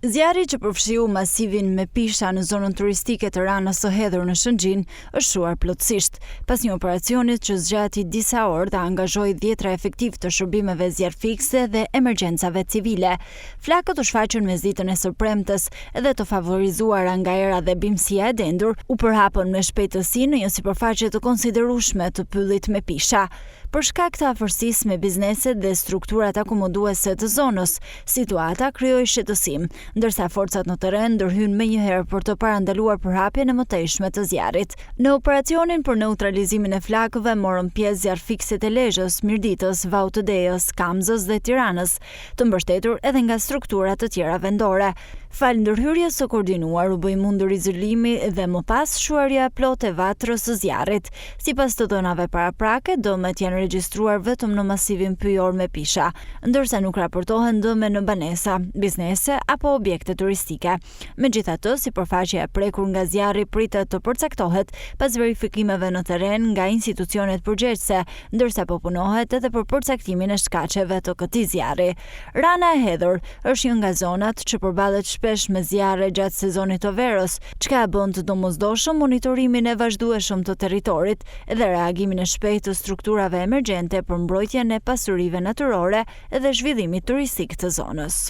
Zjarri që përfshiu masivin me pisha në zonën turistike të Ranës së Hedhur në Shëngjin është shuar plotësisht, pas një operacioni që zgjati disa orë dhe angazhoi 10 efektiv të shërbimeve zjarrfikse dhe emergjencave civile. Flakët u shfaqën mesditën e sërpremtës dhe të favorizuara nga era dhe bimësia e dendur u përhapën me shpejtësi në një sipërfaqe të konsiderueshme të pyllit me pisha. Për shkak të afërsisë me bizneset dhe strukturat akomoduese të zonës, situata krijoi shqetësim, ndërsa forcat në terren ndërhyn menjëherë për të parandaluar përhapjen e mëtejshme të zjarrit. Në operacionin për neutralizimin e flakëve morën pjesë zjarrfikset e Lezhës, Mirditës, Vautëdejës, Kamzës dhe Tiranës, të mbështetur edhe nga struktura të tjera vendore. Fal ndërhyrjes së koordinuar u bë mundur izolimi dhe më pas shuarja plot e vatrës së zjarrit. Sipas të dhënave paraprake, dëmet janë regjistruar vetëm në masivin pyjor me pisha, ndërsa nuk raportohen dëme në banesa, biznese apo objekte turistike. Megjithatë, sipërfaqja e prekur nga zjarri pritet të përcaktohet pas verifikimeve në terren nga institucionet përgjegjëse, ndërsa po punohet edhe për përcaktimin e shkaqeve të këtij zjarri. Rana e Hedhur është një nga zonat që përballet shpesh me zjarre gjatë sezonit të verës, çka bën të domosdoshëm monitorimin e vazhdueshëm të territorit dhe reagimin e shpejtë të strukturave emergjente për mbrojtjen e pasurive natyrore dhe zhvillimit turistik të zonës.